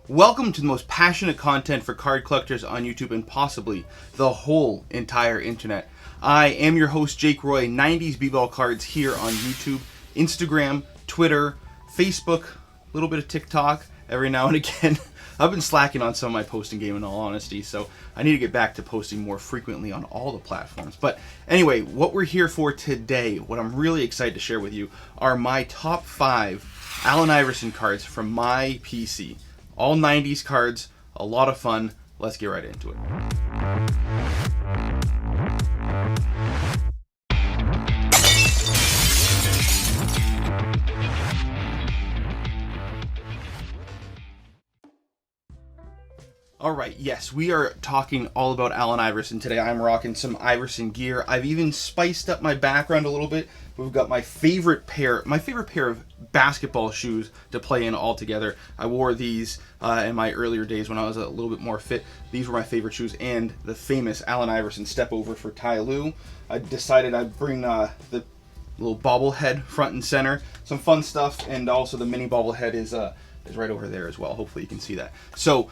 Welcome to the most passionate content for card collectors on YouTube and possibly the whole entire internet. I am your host, Jake Roy, 90s Bball cards here on YouTube, Instagram, Twitter, Facebook, a little bit of TikTok every now and again. I've been slacking on some of my posting game in all honesty, so I need to get back to posting more frequently on all the platforms. But anyway, what we're here for today, what I'm really excited to share with you, are my top 5 Allen Iverson cards from my PC. All 90s cards, a lot of fun. Let's get right into it. Alright, yes, we are talking all about Allen Iverson today. I'm rocking some Iverson gear. I've even spiced up my background a little bit. We've got my favorite pair of basketball shoes to play in all together. I wore these in my earlier days when I was a little bit more fit. These were my favorite shoes, and the famous Allen Iverson step over for Ty Lue. I decided I'd bring the little bobblehead front and center, some fun stuff, and also the mini bobblehead is right over there as well. Hopefully you can see that. So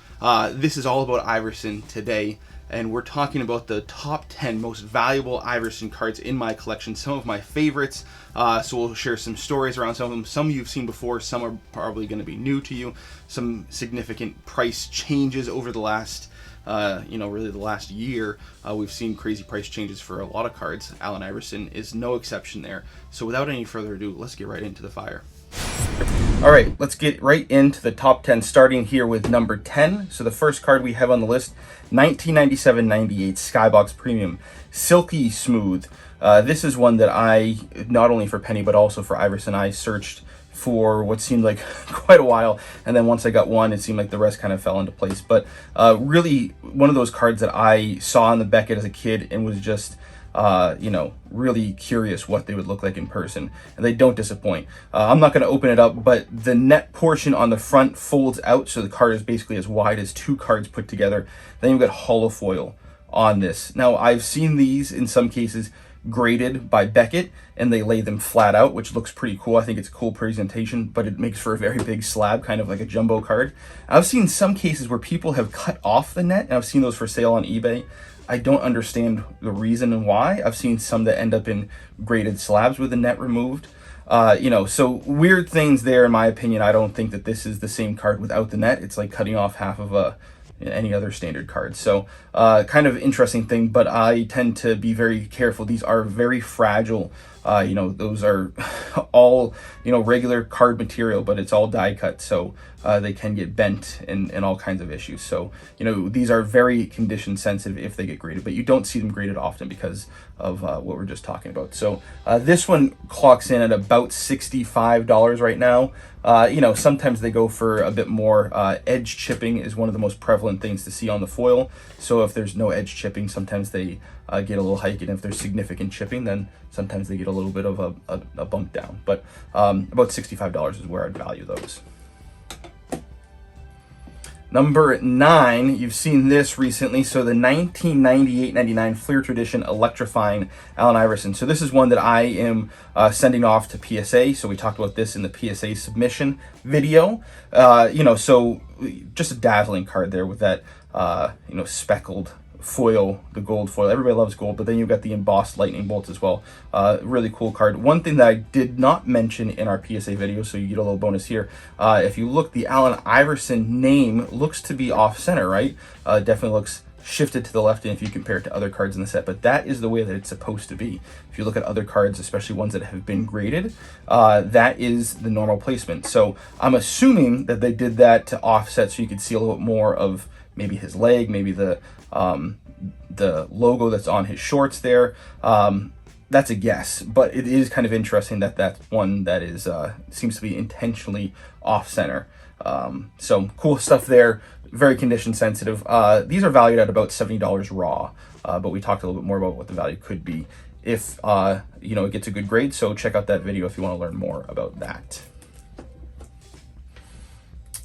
this is all about Iverson today, and we're talking about the top 10 most valuable Iverson cards in my collection, some of my favorites. So we'll share some stories around some of them. Some you've seen before, some are probably going to be new to you. Some significant price changes over the last really the last year. We've seen crazy price changes for a lot of cards. Allen Iverson is no exception there. So without any further ado, let's get right into the fire. Alright, let's get right into the top 10, starting here with number 10. So the first card we have on the list, 1997-98 Skybox Premium. Silky Smooth. This is one that I, not only for Penny, but also for Iverson, I searched for what seemed like quite a while, and then once I got one, it seemed like the rest kind of fell into place. But really, one of those cards that I saw in the Beckett as a kid and was just really curious what they would look like in person, and they don't disappoint. I'm not going to open it up, but the net portion on the front folds out, so the card is basically as wide as 2 cards put together. Then you've got hollow foil on this. Now, I've seen these in some cases graded by Beckett, and they lay them flat out, which looks pretty cool. I think it's a cool presentation, but it makes for a very big slab, kind of like a jumbo card. I've seen some cases where people have cut off the net, and I've seen those for sale on eBay. I don't understand the reason and why. I've seen some that end up in graded slabs with the net removed. So weird things there in my opinion. I don't think that this is the same card without the net. It's like cutting off half of any other standard card. So kind of interesting thing, but I tend to be very careful. These are very fragile. Those are all, regular card material, but it's all die cut. So they can get bent and all kinds of issues. So, these are very condition sensitive if they get graded, but you don't see them graded often because of what we're just talking about. So this one clocks in at about $65 right now. Sometimes they go for a bit more. Edge chipping is one of the most prevalent things to see on the foil. So if there's no edge chipping, sometimes they get a little hike, and if there's significant chipping, then sometimes they get a little bit of a bump down. But about $65 is where I'd value those. Number 9, you've seen this recently, so the 1998-99 Fleer Tradition Electrifying Allen Iverson. So this is one that I am sending off to PSA, so we talked about this in the PSA submission video. So just a dazzling card there with that, speckled foil, the gold foil. Everybody loves gold, but then you've got the embossed lightning bolts as well. Really cool card. One thing that I did not mention in our PSA video, so you get a little bonus here. If you look, the Allen Iverson name looks to be off center, right? Definitely looks shifted to the left if you compare it to other cards in the set, but that is the way that it's supposed to be. If you look at other cards, especially ones that have been graded, that is the normal placement. So I'm assuming that they did that to offset so you could see a little bit more of maybe his leg, maybe the logo that's on his shorts there. That's a guess, but it is kind of interesting that that's one that is seems to be intentionally off center. So cool stuff there. Very condition sensitive. These are valued at about $70 raw, but we talked a little bit more about what the value could be if it gets a good grade. So check out that video if you want to learn more about that.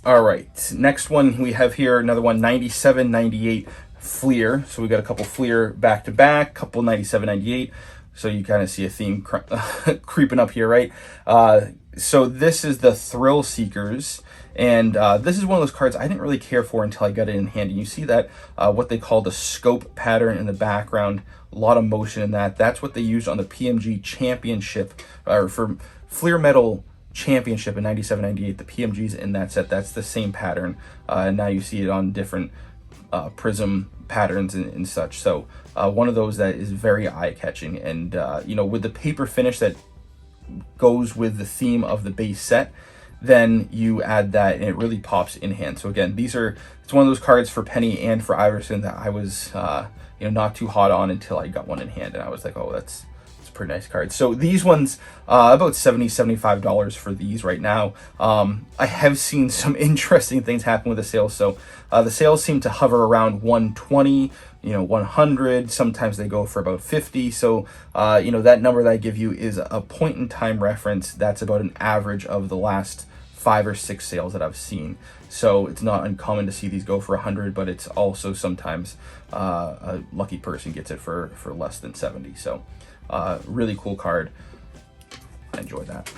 All right, next one we have here, another one, 97-98 Fleer. So we got a couple Fleer back to back, couple 97-98. So you kind of see a theme creeping up here, right? So this is the Thrill Seekers. And this is one of those cards I didn't really care for until I got it in hand. And you see that what they call the scope pattern in the background, a lot of motion in that. That's what they used on the PMG Championship, or for Fleer Metal Championship in 97, 98. The PMG's in that set. That's the same pattern. And now you see it on different prism patterns and such. So one of those that is very eye-catching. And, you know, with the paper finish that goes with the theme of the base set, then you add that and it really pops in hand. So again, it's one of those cards for Penny and for Iverson that I was you know, not too hot on until I got one in hand, and I was like, oh, that's a pretty nice card. So these ones, about $75 for these right now. I have seen some interesting things happen with the sales. So the sales seem to hover around 120, you know, 100. Sometimes they go for about 50. So you know, that number that I give you is a point in time reference. That's about an average of the last 5 or 6 sales that I've seen. So it's not uncommon to see these go for 100, but it's also sometimes a lucky person gets it for less than 70. So really cool card. I enjoy that.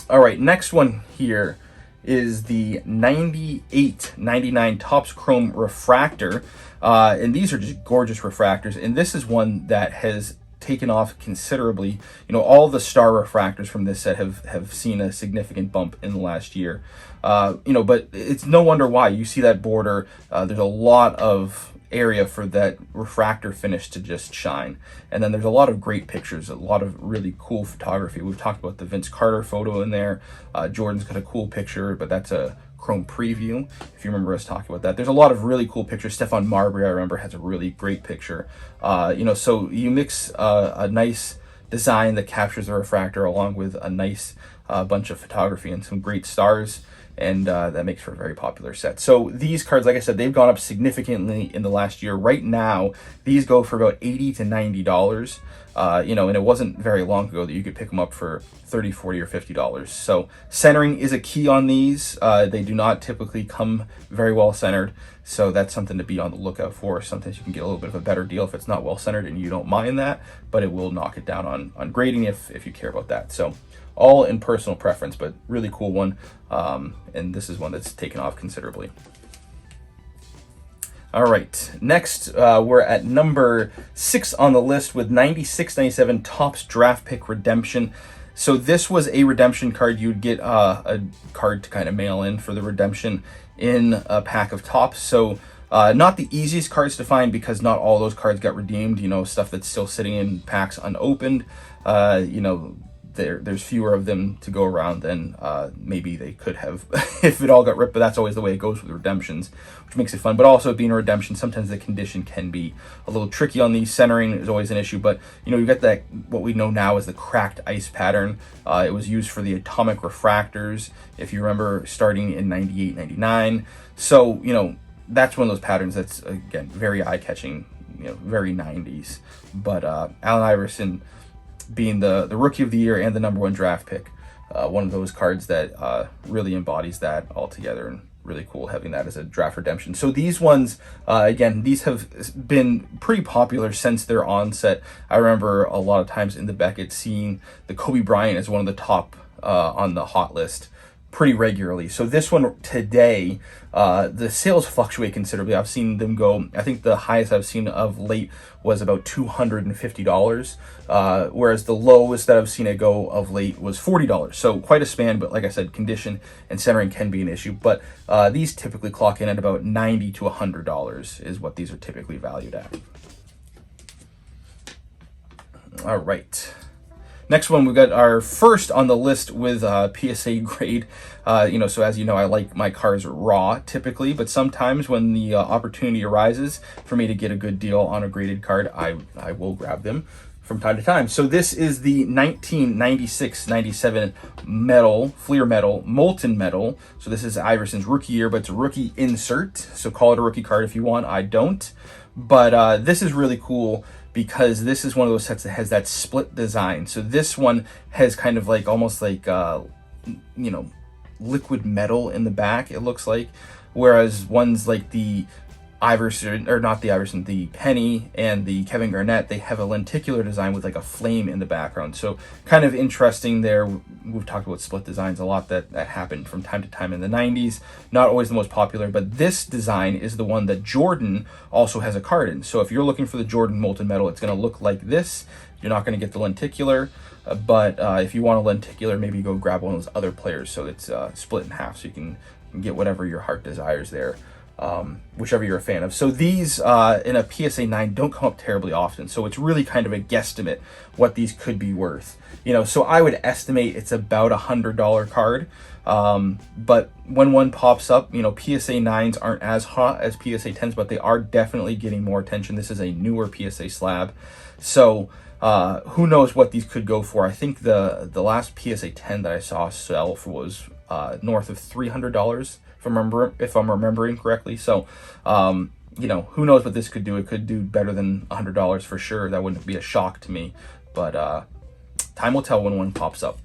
All right, next one here is the 98-99 Topps Chrome Refractor. And these are just gorgeous refractors. And this is one that has taken off considerably. You know, all the star refractors from this set have seen a significant bump in the last year. You know, but it's no wonder why. You see that border, there's a lot of area for that refractor finish to just shine. And then there's a lot of great pictures, a lot of really cool photography. We've talked about the Vince Carter photo in there. Jordan's got a cool picture, but that's a Chrome preview, if you remember us talking about that. There's a lot of really cool pictures. Stefan Marbury, I remember, has a really great picture. You know, so you mix a nice design that captures the refractor along with a nice bunch of photography and some great stars, and that makes for a very popular set. So these cards, like I said, they've gone up significantly in the last year. Right now, these go for about $80 to $90. You know, and it wasn't very long ago that you could pick them up for $30, $40, or $50. So centering is a key on these. They do not typically come very well centered, so that's something to be on the lookout for. Sometimes you can get a little bit of a better deal if it's not well centered and you don't mind that, but it will knock it down on grading if you care about that. So all in personal preference, but really cool one. And this is one that's taken off considerably. All right, next we're at number 6 on the list with 96-97 Topps Draft Pick Redemption. So this was a redemption card. You'd get a card to kind of mail in for the redemption in a pack of Topps. So not the easiest cards to find because not all those cards got redeemed. You know, stuff that's still sitting in packs unopened. You know, there's fewer of them to go around than maybe they could have if it all got ripped, but that's always the way it goes with redemptions, which makes it fun. But also, being a redemption, sometimes the condition can be a little tricky on these. Centering is always an issue, but you know, you got that, what we know now as the cracked ice pattern. It was used for the atomic refractors, if you remember, starting in 98, 99. So, you know, that's one of those patterns that's, again, very eye-catching, you know, very 90s. But Allen Iverson, being the rookie of the year and the #1 draft pick, one of those cards that really embodies that altogether, and really cool having that as a draft redemption. So these ones, again, these have been pretty popular since their onset. I remember a lot of times in the Beckett seeing the Kobe Bryant as one of the top on the hot list pretty regularly. So this one today, the sales fluctuate considerably. I've seen them go, I think the highest I've seen of late was about $250, whereas the lowest that I've seen it go of late was $40. So quite a span, but like I said, condition and centering can be an issue. But these typically clock in at about $90 to $100 is what these are typically valued at. All right. Next one, we've got our first on the list with PSA grade. You know, so as you know, I like my cars raw typically, but sometimes when the opportunity arises for me to get a good deal on a graded card, I will grab them from time to time. So this is the 1996-97 metal, Fleer metal, molten metal. So this is Iverson's rookie year, but it's a rookie insert. So call it a rookie card if you want. I don't. But this is really cool, because this is one of those sets that has that split design. So this one has kind of like almost like, you know, liquid metal in the back, it looks like. Whereas ones like the Iverson, or not the Iverson, the Penny and the Kevin Garnett, they have a lenticular design with like a flame in the background. So kind of interesting there. We've talked about split designs a lot that happened from time to time in the 90s. Not always the most popular, but this design is the one that Jordan also has a card in. So if you're looking for the Jordan Molten Metal, it's going to look like this. You're not going to get the lenticular, but if you want a lenticular, maybe go grab one of those other players so it's split in half so you can get whatever your heart desires there. Whichever you're a fan of. So these in a PSA 9 don't come up terribly often, so it's really kind of a guesstimate what these could be worth. You know, so I would estimate it's about $100 card. But when one pops up, you know, PSA 9s aren't as hot as PSA 10s, but they are definitely getting more attention. This is a newer PSA slab, so who knows what these could go for. I think the last PSA 10 that I saw sell for was north of $300. If I'm remembering correctly. So, you know, who knows what this could do. It could do better than $100 for sure. That wouldn't be a shock to me, but time will tell when one pops up.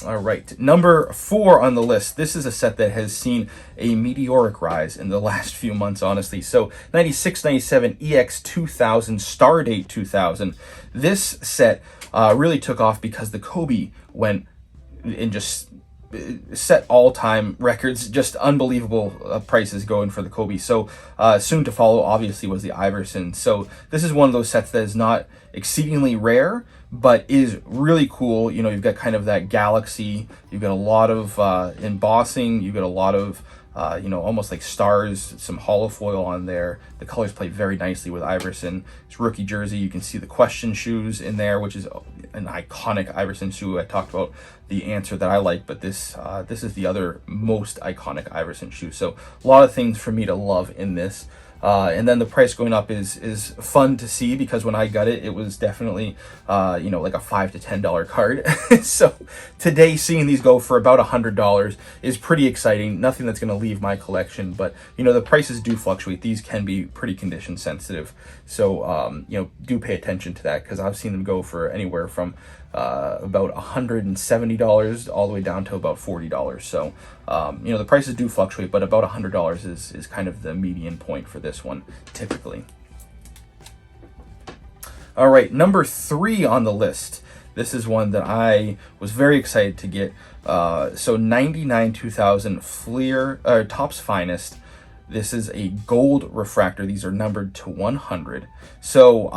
All right, number 4 on the list. This is a set that has seen a meteoric rise in the last few months, honestly. So 96, 97 EX 2000, Stardate 2000. This set really took off because the Kobe went and just set all-time records, just unbelievable prices going for the Kobe. So soon to follow obviously was the Iverson. So this is one of those sets that is not exceedingly rare, but is really cool. You know, you've got kind of that galaxy, you've got a lot of embossing, you've got a lot of you know, almost like stars, some hollow foil on there. The colors play very nicely with Iverson. His rookie jersey, you can see the question shoes in there, which is an iconic Iverson shoe. I talked about the answer that I like, but this is the other most iconic Iverson shoe. So a lot of things for me to love in this. And then the price going up is fun to see, because when I got it, it was definitely, you know, like a $5 to $10 card. So today, seeing these go for about $100 is pretty exciting. Nothing that's going to leave my collection, but you know, the prices do fluctuate. These can be pretty condition sensitive. So, you know, do pay attention to that, because I've seen them go for anywhere from about $170 all the way down to about $40. So, you know, the prices do fluctuate, but about $100 is kind of the median point for this one, typically. All right, number 3 on the list. This is one that I was very excited to get. So 99 2000 Fleer, Topps Finest. This is a gold refractor. These are numbered to 100. So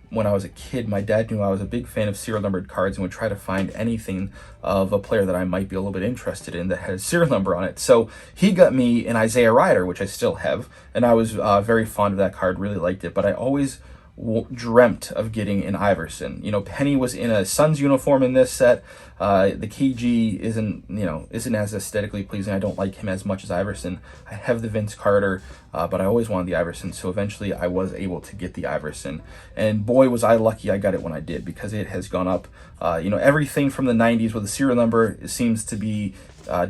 when I was a kid, my dad knew I was a big fan of serial numbered cards and would try to find anything of a player that I might be a little bit interested in that had a serial number on it. So he got me an Isaiah Rider, which I still have, and I was very fond of that card, really liked it, but I always dreamt of getting an Iverson. You know, Penny was in a Suns uniform in this set. The KG isn't as aesthetically pleasing. I don't like him as much as Iverson. I have the Vince Carter, but I always wanted the Iverson, so eventually I was able to get the Iverson. And boy, was I lucky I got it when I did, because it has gone up. You know, everything from the 90s with a serial number seems to be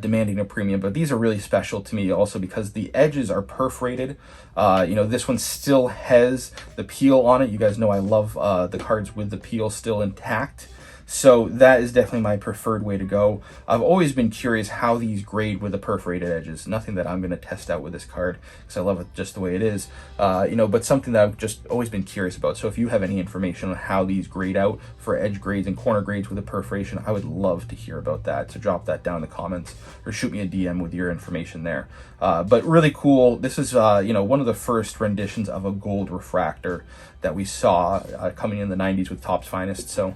demanding a premium, but these are really special to me also because the edges are perforated. You know, this one still has the peel on it. You guys know I love the cards with the peel still intact. So that is definitely my preferred way to go. I've always been curious how these grade with the perforated edges. Nothing that I'm going to test out with this card because I love it just the way it is. You know, but something that I've just always been curious about. So if you have any information on how these grade out for edge grades and corner grades with the perforation, I would love to hear about that. So drop that down in the comments or shoot me a DM with your information there. But really cool. This is, you know, one of the first renditions of a gold refractor that we saw coming in the 90s with Topps Finest. So,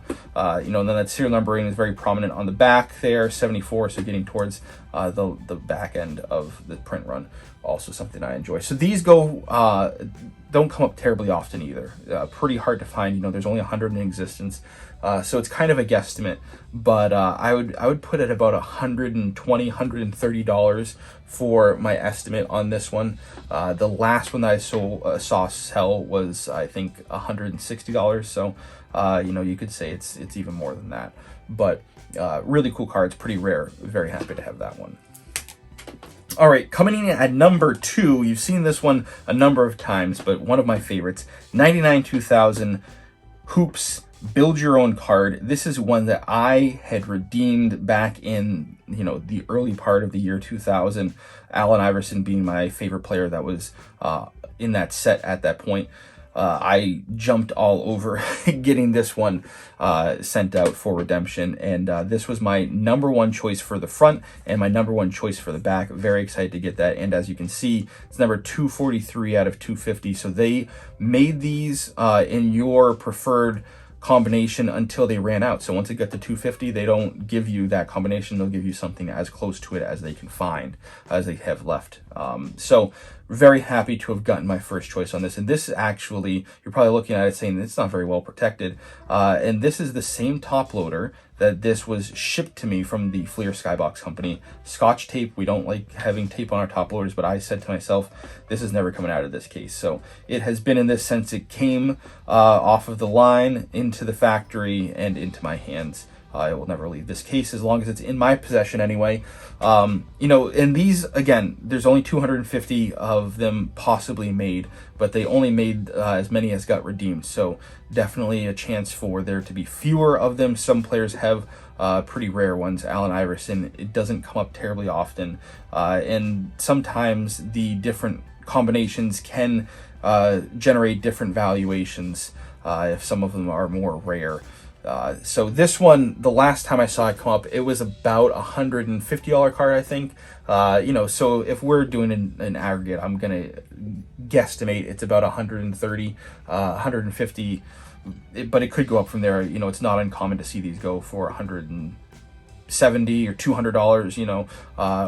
you know, and then that serial numbering is very prominent on the back there, 74, so getting towards the back end of the print run. Also something I enjoy. So these don't come up terribly often either. Pretty hard to find. You know, there's only 100 in existence. So it's kind of a guesstimate, but I would put it about $120, $130 for my estimate on this one. The last one that I saw sell was, I think, $160. So you know, you could say it's even more than that. But really cool cards, pretty rare. Very happy to have that one. All right, coming in at number 2, you've seen this one a number of times, but one of my favorites, 99 2000 Hoops Build Your Own card. This is one that I had redeemed back in the early part of the year 2000, Allen Iverson being my favorite player that was in that set at that point. I jumped all over getting this one sent out for redemption, and this was my #1 choice for the front and my #1 choice for the back. Very excited to get that, and as you can see, it's number 243 out of 250. So they made these in your preferred combination until they ran out. So once it got to 250, they don't give you that combination. They'll give you something as close to it as they can find, as they have left. So very happy to have gotten my first choice on this. And this actually, you're probably looking at it saying it's not very well protected. And this is the same top loader that this was shipped to me from the Fleer Skybox company. Scotch tape, we don't like having tape on our top loaders, but I said to myself, this is never coming out of this case. So it has been in this since it came off of the line into the factory and into my hands. I will never leave this case as long as it's in my possession anyway. And these, again, there's only 250 of them possibly made, but they only made as many as got redeemed. So definitely a chance for there to be fewer of them. Some players have pretty rare ones. Allen Iverson, it doesn't come up terribly often. And sometimes the different combinations can generate different valuations if some of them are more rare. So this one, the last time I saw it come up, it was about $150 card, I think. So if we're doing an aggregate, I'm gonna guesstimate it's about 130, 150, but it could go up from there. It's not uncommon to see these go for $170 or $200,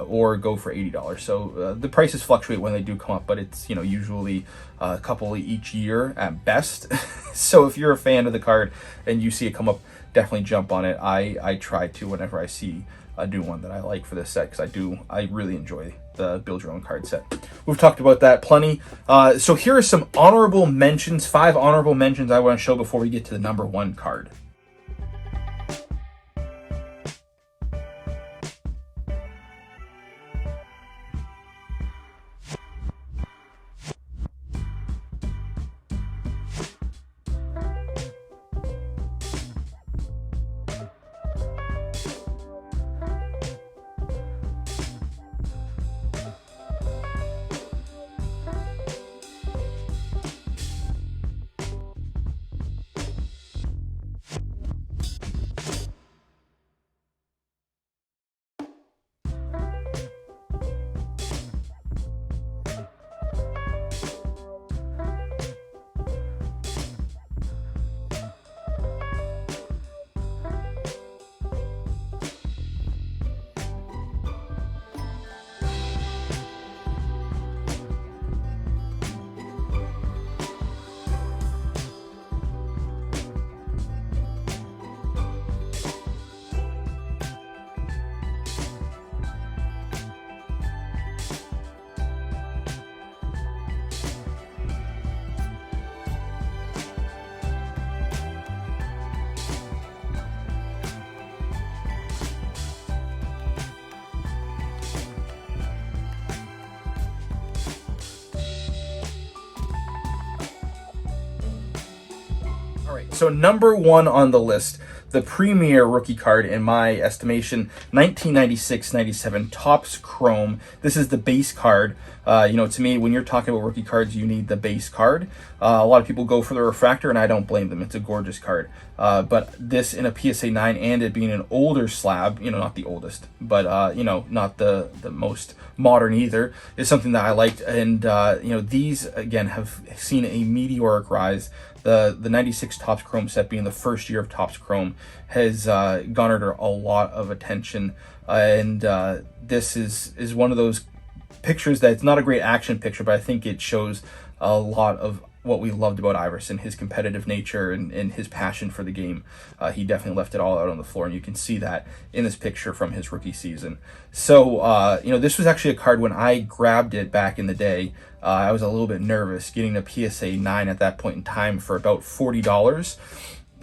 or go for $80. So the prices fluctuate when they do come up, but it's usually a couple each year at best. So if you're a fan of the card and you see it come up, definitely jump on it. I try to whenever I see a new one that I like for this set, because I really enjoy the build your own card set. We've talked about that plenty. So here are some honorable mentions, 5 honorable mentions I want to show before we get to the #1 card. So #1 on the list, the premier rookie card in my estimation, 1996-97 Topps Chrome. This is the base card. To me, when you're talking about rookie cards, you need the base card. A lot of people go for the refractor, and I don't blame them. It's a gorgeous card. But this in a PSA 9 and it being an older slab, not the oldest, but, not the most modern either, is something that I liked. And, these, again, have seen a meteoric rise. The 96 Topps Chrome set being the first year of Topps Chrome has garnered a lot of attention. And this is one of those pictures that's not a great action picture, but I think it shows a lot of what we loved about Iverson, his competitive nature and his passion for the game. He definitely left it all out on the floor, and you can see that in this picture from his rookie season. So, this was actually a card when I grabbed it back in the day. I was a little bit nervous getting a PSA 9 at that point in time for about $40.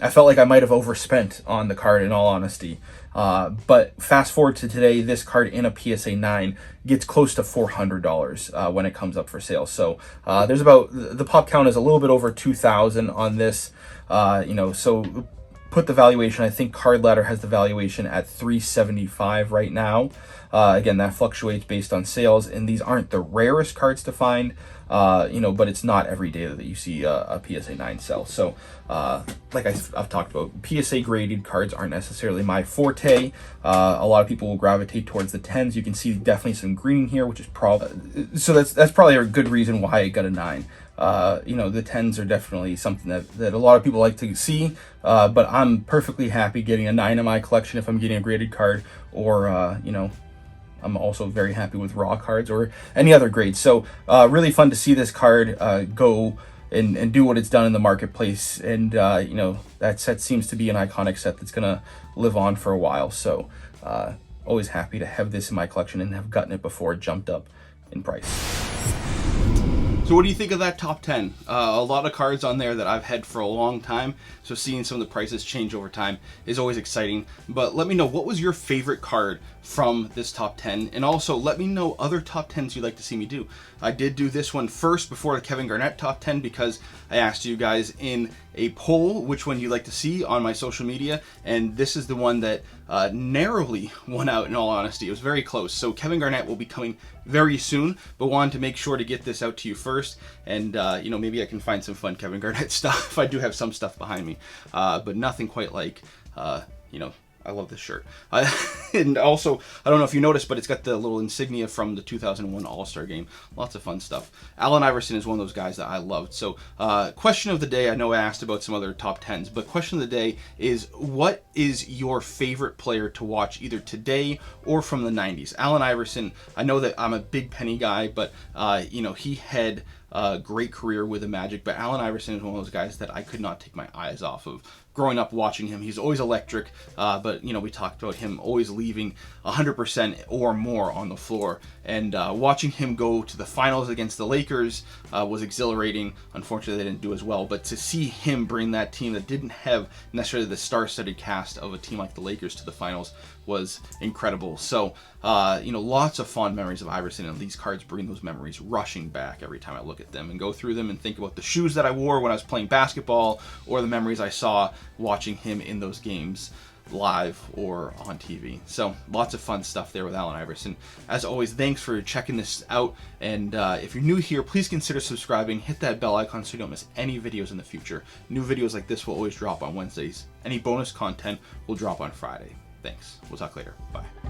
I felt like I might have overspent on the card, in all honesty. But fast forward to today, this card in a PSA 9 gets close to $400 when it comes up for sale. So there's about, the pop count is a little bit over 2,000 on this. So put the valuation, I think Card Ladder has the valuation at $375 right now. Again, that fluctuates based on sales, and these aren't the rarest cards to find, but it's not every day that you see a PSA 9 sell. So, like I've talked about, PSA graded cards aren't necessarily my forte. A lot of people will gravitate towards the 10s. You can see definitely some green here, which is probably, so that's probably a good reason why it got a 9. The 10s are definitely something that a lot of people like to see, but I'm perfectly happy getting a 9 in my collection if I'm getting a graded card, or, I'm also very happy with raw cards or any other grades. So really fun to see this card go and do what it's done in the marketplace. And, that set seems to be an iconic set that's going to live on for a while. So always happy to have this in my collection and have gotten it before it jumped up in price. So what do you think of that top 10? A lot of cards on there that I've had for a long time, so seeing some of the prices change over time is always exciting. But let me know, what was your favorite card from this top 10? And also let me know other top 10s you'd like to see me do. I did do this one first before the Kevin Garnett top 10 because I asked you guys in a poll which one you'd like to see on my social media, and this is the one that narrowly won out, in all honesty. It was very close. So Kevin Garnett will be coming very soon, but wanted to make sure to get this out to you first, and maybe I can find some fun Kevin Garnett stuff. I do have some stuff behind me, but nothing quite like I love this shirt. And also, I don't know if you noticed, but it's got the little insignia from the 2001 All-Star Game. Lots of fun stuff. Allen Iverson is one of those guys that I loved. So, question of the day, I know I asked about some other top 10s, but question of the day is, what is your favorite player to watch either today or from the 90s? Allen Iverson, I know that I'm a big Penny guy, but, he had a great career with the Magic, but Allen Iverson is one of those guys that I could not take my eyes off of. Growing up watching him, he's always electric, but we talked about him always leaving 100% or more on the floor, and watching him go to the finals against the Lakers was exhilarating. Unfortunately, they didn't do as well, but to see him bring that team that didn't have necessarily the star-studded cast of a team like the Lakers to the finals was incredible. So, lots of fond memories of Iverson, and these cards bring those memories rushing back every time I look at them and go through them and think about the shoes that I wore when I was playing basketball, or the memories I saw watching him in those games live or on TV. So lots of fun stuff there with Allen Iverson. As always, thanks for checking this out, and if you're new here, please consider subscribing. Hit that bell icon so you don't miss any videos in the future. New videos like this will always drop on Wednesdays. Any bonus content will drop on Friday. Thanks. We'll talk later. Bye.